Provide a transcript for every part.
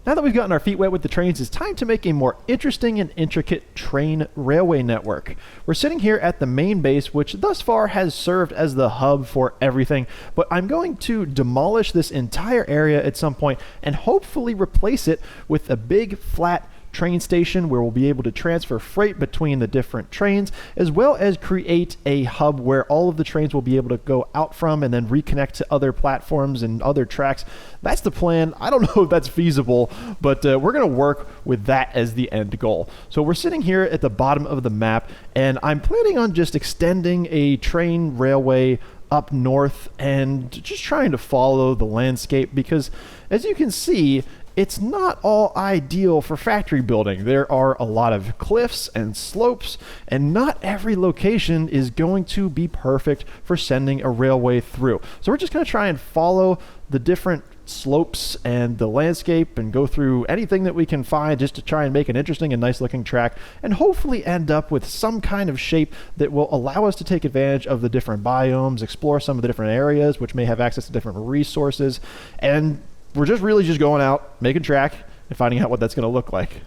Now that we've gotten our feet wet with the trains, it's time to make a more interesting and intricate train railway network. We're sitting here at the main base, which thus far has served as the hub for everything, but I'm going to demolish this entire area at some point and hopefully replace it with a big flat train station where we'll be able to transfer freight between the different trains, as well as create a hub where all of the trains will be able to go out from and then reconnect to other platforms and other tracks. That's the plan. I don't know if that's feasible, but we're going to work with that as the end goal. So we're sitting here at the bottom of the map, and I'm planning on just extending a train railway up north and just trying to follow the landscape because, as you can see, it's not all ideal for factory building. There are a lot of cliffs and slopes, and not every location is going to be perfect for sending a railway through. So we're just going to try and follow the different slopes and the landscape and go through anything that we can find just to try and make an interesting and nice looking track, and hopefully end up with some kind of shape that will allow us to take advantage of the different biomes, explore some of the different areas which may have access to different resources, and we're just really just going out, making track, and finding out what that's going to look like.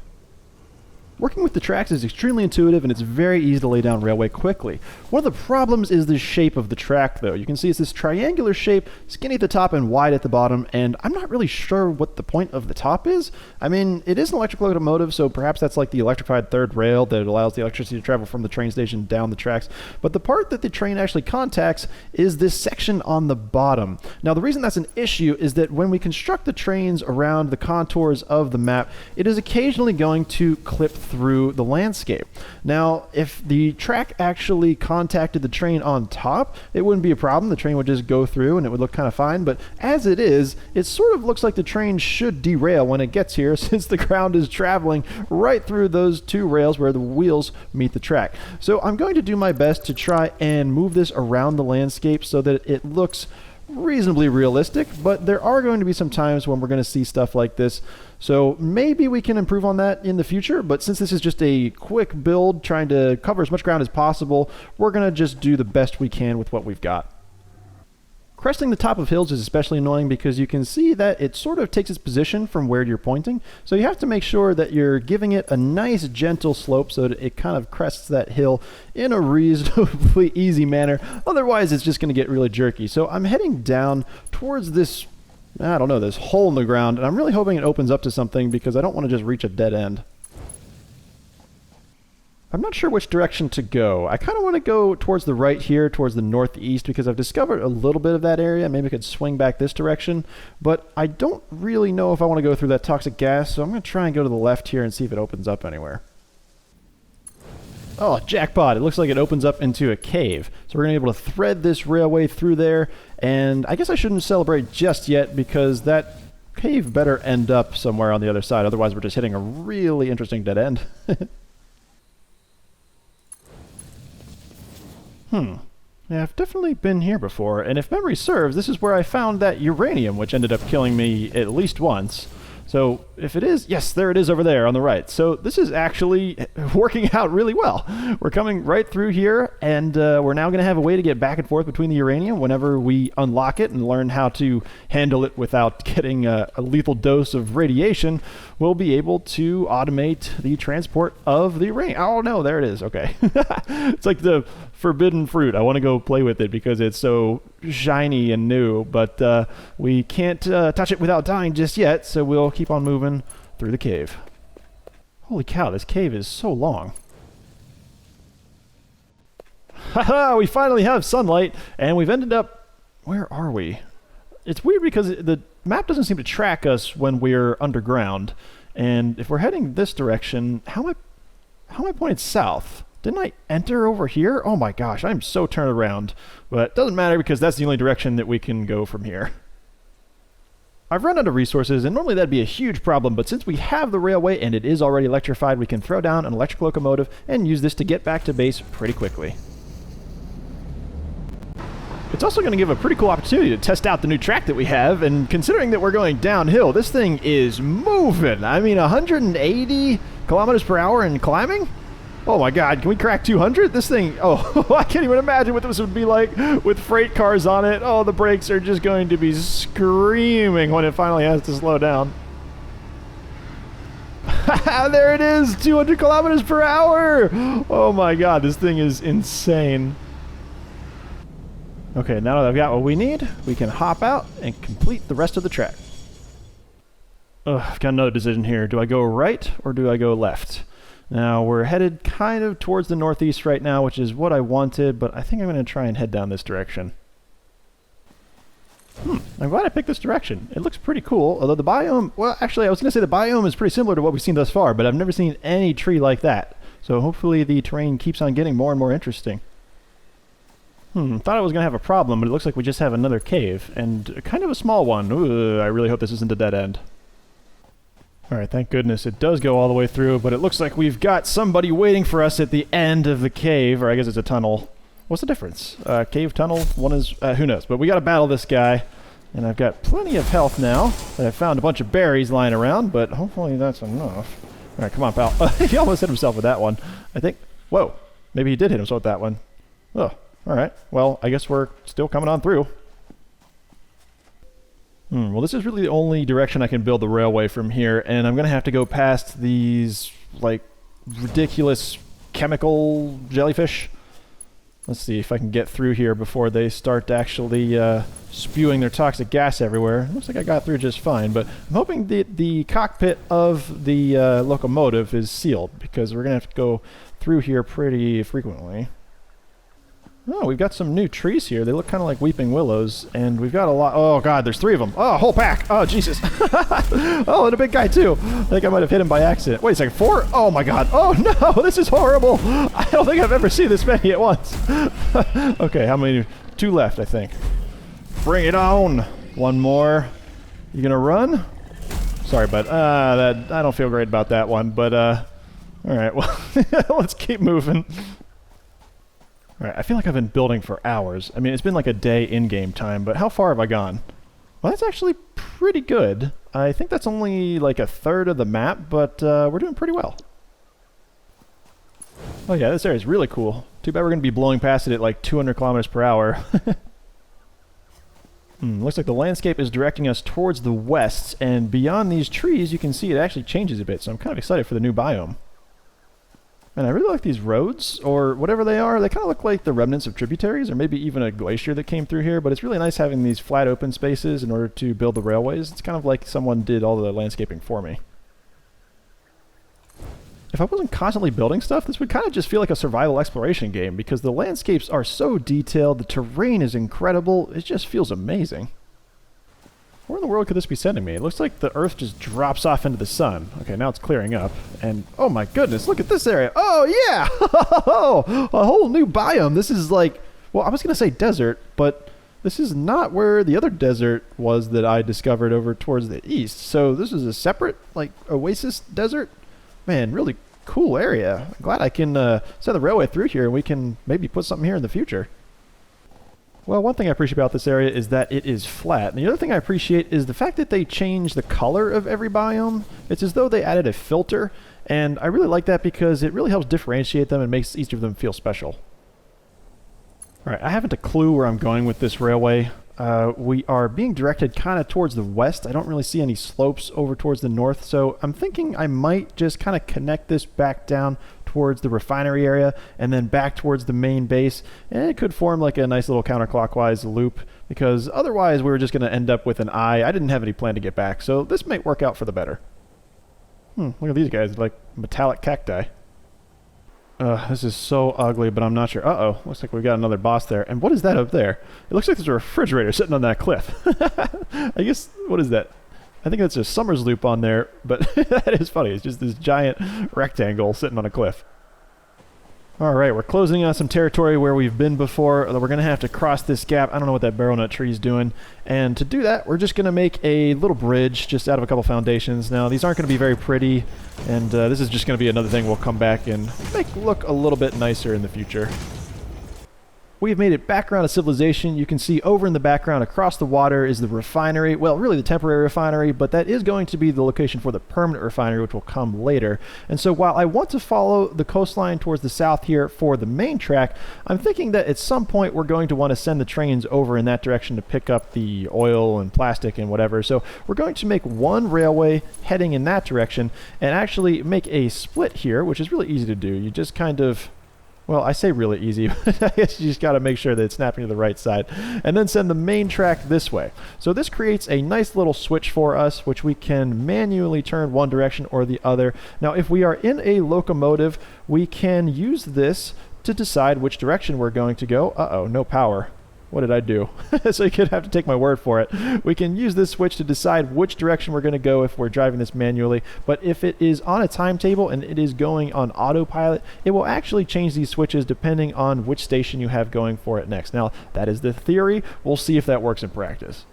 Working with the tracks is extremely intuitive, and it's very easy to lay down railway quickly. One of the problems is the shape of the track, though. You can see it's this triangular shape, skinny at the top and wide at the bottom, and I'm not really sure what the point of the top is. I mean, it is an electric locomotive, so perhaps that's like the electrified third rail that allows the electricity to travel from the train station down the tracks. But the part that the train actually contacts is this section on the bottom. Now, the reason that's an issue is that when we construct the trains around the contours of the map, it is occasionally going to clip through the landscape. Now, if the track actually contacted the train on top, it wouldn't be a problem. The train would just go through and it would look kind of fine. But as it is, it sort of looks like the train should derail when it gets here, since the ground is traveling right through those two rails where the wheels meet the track. So I'm going to do my best to try and move this around the landscape so that it looks reasonably realistic, but there are going to be some times when we're going to see stuff like this. So maybe we can improve on that in the future, but since this is just a quick build trying to cover as much ground as possible, we're going to just do the best we can with what we've got. Cresting the top of hills is especially annoying because you can see that it sort of takes its position from where you're pointing. So you have to make sure that you're giving it a nice gentle slope so that it kind of crests that hill in a reasonably easy manner. Otherwise, it's just going to get really jerky. So I'm heading down towards this, I don't know, this hole in the ground, and I'm really hoping it opens up to something because I don't want to just reach a dead end. I'm not sure which direction to go. I kind of want to go towards the right here, towards the northeast, because I've discovered a little bit of that area. Maybe I could swing back this direction, but I don't really know if I want to go through that toxic gas, so I'm going to try and go to the left here and see if it opens up anywhere. Oh, jackpot. It looks like it opens up into a cave. So we're going to be able to thread this railway through there, and I guess I shouldn't celebrate just yet because that cave better end up somewhere on the other side. Otherwise, we're just hitting a really interesting dead end. Yeah, I've definitely been here before, and if memory serves, this is where I found that uranium, which ended up killing me at least once. So if it is, yes, there it is over there on the right. So this is actually working out really well. We're coming right through here, and we're now going to have a way to get back and forth between the uranium whenever we unlock it and learn how to handle it without getting a lethal dose of radiation. We'll be able to automate the transport of the uranium. Oh no, there it is. Okay. It's like the forbidden fruit. I want to go play with it because it's so shiny and new, but we can't touch it without dying just yet, so we'll keep on moving through the cave. Holy cow, this cave is so long. Haha, we finally have sunlight, and we've ended up... Where are we? It's weird because the map doesn't seem to track us when we're underground, and if we're heading this direction, how am I pointed south? Didn't I enter over here? Oh my gosh, I'm so turned around. But it doesn't matter because that's the only direction that we can go from here. I've run out of resources, and normally that'd be a huge problem, but since we have the railway and it is already electrified, we can throw down an electric locomotive and use this to get back to base pretty quickly. It's also going to give a pretty cool opportunity to test out the new track that we have, and considering that we're going downhill, this thing is moving. I mean, 180 kilometers per hour and climbing? Oh my god, can we crack 200? This thing, oh, I can't even imagine what this would be like with freight cars on it. Oh, the brakes are just going to be screaming when it finally has to slow down. There it is, 200 kilometers per hour. Oh my god, this thing is insane. Okay, now that I've got what we need, we can hop out and complete the rest of the track. Ugh, I've got another decision here. Do I go right or do I go left? Now, we're headed kind of towards the northeast right now, which is what I wanted, but I think I'm going to try and head down this direction. I'm glad I picked this direction. It looks pretty cool, although the biome... Well, actually, I was going to say the biome is pretty similar to what we've seen thus far, but I've never seen any tree like that. So hopefully the terrain keeps on getting more and more interesting. Thought I was going to have a problem, but it looks like we just have another cave, and kind of a small one. Ooh, I really hope this isn't a dead end. Alright, thank goodness it does go all the way through, but it looks like we've got somebody waiting for us at the end of the cave, or I guess it's a tunnel. What's the difference? Cave, tunnel, one is... who knows, but we gotta battle this guy, and I've got plenty of health now. I found a bunch of berries lying around, but hopefully that's enough. Alright, come on, pal. He almost hit himself with that one. I think... Whoa, maybe he did hit himself with that one. Oh. Alright, well, I guess we're still coming on through. Well, this is really the only direction I can build the railway from here, and I'm going to have to go past these, like, ridiculous chemical jellyfish. Let's see if I can get through here before they start actually spewing their toxic gas everywhere. Looks like I got through just fine, but I'm hoping the cockpit of the locomotive is sealed, because we're going to have to go through here pretty frequently. Oh, we've got some new trees here. They look kind of like weeping willows, and we've got a lot... Oh, God, there's 3 of them. Oh, whole pack. Oh, Jesus. Oh, and a big guy, too. I think I might have hit him by accident. Wait a second. 4? Oh, my God. Oh, no, this is horrible. I don't think I've ever seen this many at once. Okay, how many? 2 left, I think. Bring it on. 1 more. You gonna run? Sorry, bud. I don't feel great about that one, but, all right, well, let's keep moving. Alright, I feel like I've been building for hours. I mean, it's been like a day in-game time, but how far have I gone? Well, that's actually pretty good. I think that's only like a third of the map, but we're doing pretty well. Oh yeah, this area is really cool. Too bad we're going to be blowing past it at like 200 kilometers per hour. Looks like the landscape is directing us towards the west, and beyond these trees, you can see it actually changes a bit, so I'm kind of excited for the new biome. And I really like these roads, or whatever they are. They kind of look like the remnants of tributaries, or maybe even a glacier that came through here, but it's really nice having these flat open spaces in order to build the railways. It's kind of like someone did all the landscaping for me. If I wasn't constantly building stuff, this would kind of just feel like a survival exploration game, because the landscapes are so detailed, the terrain is incredible, it just feels amazing. Where in the world could this be sending me? It looks like the Earth just drops off into the sun. Okay, now it's clearing up. And, oh my goodness, look at this area. Oh, yeah! A whole new biome. This is like, well, I was going to say desert, but this is not where the other desert was that I discovered over towards the east. So this is a separate, like, oasis desert? Man, really cool area. I'm glad I can send the railway through here and we can maybe put something here in the future. Well, one thing I appreciate about this area is that it is flat. And the other thing I appreciate is the fact that they changed the color of every biome. It's as though they added a filter, and I really like that because it really helps differentiate them and makes each of them feel special. Alright, I haven't a clue where I'm going with this railway. We are being directed kind of towards the west. I don't really see any slopes over towards the north, so I'm thinking I might just kind of connect this back down towards the refinery area and then back towards the main base, and it could form like a nice little counterclockwise loop, because otherwise we were just going to end up with an eye. I didn't have any plan to get back, so this might work out for the better. Look at these guys, like metallic cacti. This is so ugly, but I'm not sure. Uh-oh, looks like we got another boss there. And what is that up there? It looks like there's a refrigerator sitting on that cliff. I guess, what is that? I think that's a Summers loop on there, but that is funny. It's just this giant rectangle sitting on a cliff. Alright, we're closing on some territory where we've been before. We're going to have to cross this gap. I don't know what that barrel nut tree is doing. And to do that, we're just going to make a little bridge just out of a couple foundations. Now, these aren't going to be very pretty, and this is just going to be another thing we'll come back and make look a little bit nicer in the future. We've made it back around to civilization. You can see over in the background across the water is the refinery. Well, really the temporary refinery, but that is going to be the location for the permanent refinery, which will come later. And so while I want to follow the coastline towards the south here for the main track, I'm thinking that at some point we're going to want to send the trains over in that direction to pick up the oil and plastic and whatever. So we're going to make one railway heading in that direction and actually make a split here, which is really easy to do. You just kind of... Well, I say really easy, but I guess you just got to make sure that it's snapping to the right side. And then send the main track this way. So this creates a nice little switch for us, which we can manually turn one direction or the other. Now, if we are in a locomotive, we can use this to decide which direction we're going to go. Uh-oh, no power. What did I do? So you could have to take my word for it. We can use this switch to decide which direction we're going to go if we're driving this manually. But if it is on a timetable and it is going on autopilot, it will actually change these switches depending on which station you have going for it next. Now, that is the theory. We'll see if that works in practice.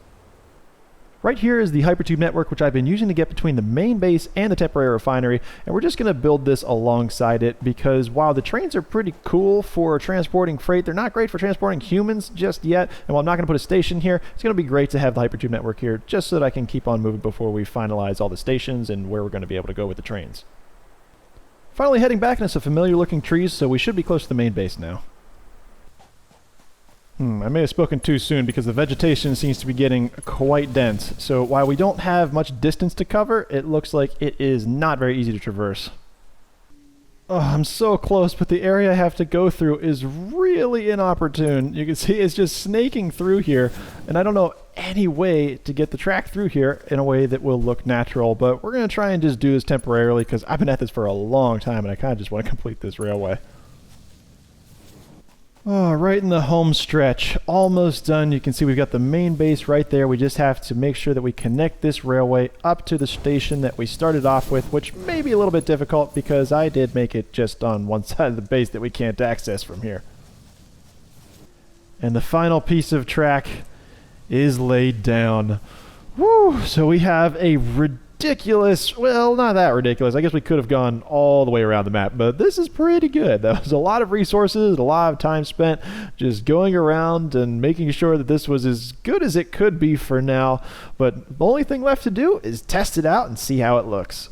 Right here is the hypertube network, which I've been using to get between the main base and the temporary refinery, and we're just going to build this alongside it because while the trains are pretty cool for transporting freight, they're not great for transporting humans just yet, and while I'm not going to put a station here, it's going to be great to have the hypertube network here just so that I can keep on moving before we finalize all the stations and where we're going to be able to go with the trains. Finally heading back into some familiar looking trees, so we should be close to the main base now. I may have spoken too soon because the vegetation seems to be getting quite dense. So while we don't have much distance to cover, it looks like it is not very easy to traverse. Oh, I'm so close, but the area I have to go through is really inopportune. You can see it's just snaking through here, and I don't know any way to get the track through here in a way that will look natural, but we're going to try and just do this temporarily because I've been at this for a long time and I kind of just want to complete this railway. Oh, right in the home stretch, almost done. You can see we've got the main base right there. We just have to make sure that we connect this railway up to the station that we started off with, which may be a little bit difficult because I did make it just on one side of the base that we can't access from here. And the final piece of track is laid down. Woo! So we have a ridiculous, well, not that ridiculous. I guess we could have gone all the way around the map, but this is pretty good. That was a lot of resources, a lot of time spent just going around and making sure that this was as good as it could be for now. But the only thing left to do is test it out and see how it looks.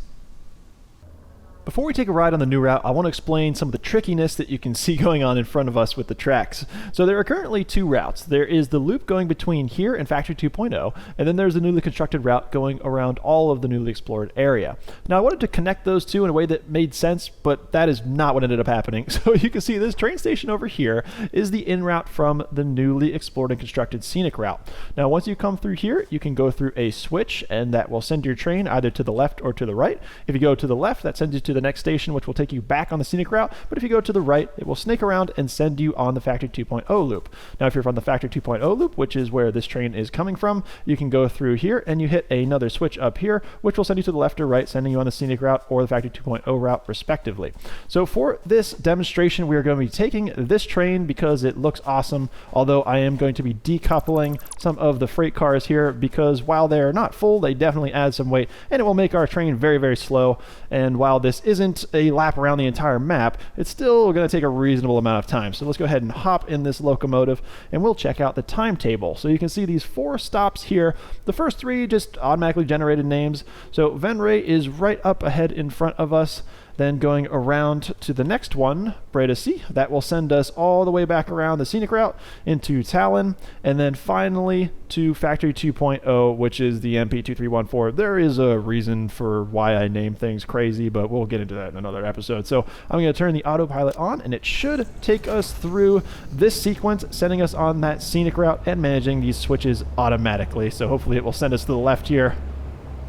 Before we take a ride on the new route, I want to explain some of the trickiness that you can see going on in front of us with the tracks. So there are currently two routes. There is the loop going between here and Factory 2.0, and then there's the newly constructed route going around all of the newly explored area. Now I wanted to connect those two in a way that made sense, but that is not what ended up happening. So you can see this train station over here is the in route from the newly explored and constructed Scenic route. Now once you come through here, you can go through a switch, and that will send your train either to the left or to the right. If you go to the left, that sends you to the next station, which will take you back on the Scenic route, but if you go to the right, it will snake around and send you on the Factory 2.0 loop. Now if you're from the Factory 2.0 loop, which is where this train is coming from, you can go through here and you hit another switch up here, which will send you to the left or right, sending you on the Scenic route or the Factory 2.0 route respectively. So for this demonstration, we are going to be taking this train because it looks awesome, although I am going to be decoupling some of the freight cars here because while they're not full, they definitely add some weight and it will make our train very, very slow. And while this isn't a lap around the entire map, it's still going to take a reasonable amount of time. So let's go ahead and hop in this locomotive and we'll check out the timetable. So you can see these 4 stops here. The first 3 just automatically generated names. So Venray is right up ahead in front of us. Then going around to the next one, Bredesi, that will send us all the way back around the Scenic route into Tallinn, and then finally to Factory 2.0, which is the MP2314. There is a reason for why I name things crazy, but we'll get into that in another episode. So I'm going to turn the autopilot on, and it should take us through this sequence, sending us on that Scenic route and managing these switches automatically. So hopefully it will send us to the left here.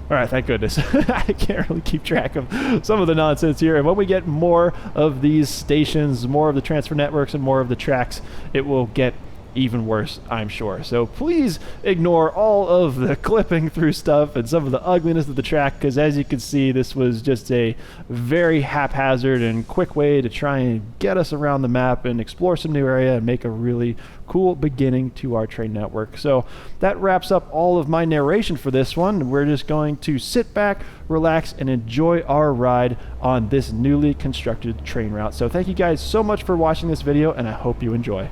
All right, thank goodness. I can't really keep track of some of the nonsense here. And when we get more of these stations, more of the transfer networks, and more of the tracks, it will get even worse, I'm sure. So please ignore all of the clipping through stuff and some of the ugliness of the track, because as you can see, this was just a very haphazard and quick way to try and get us around the map and explore some new area and make a really cool beginning to our train network. So that wraps up all of my narration for this one. We're just going to sit back, relax, and enjoy our ride on this newly constructed train route. So thank you guys so much for watching this video, and I hope you enjoy.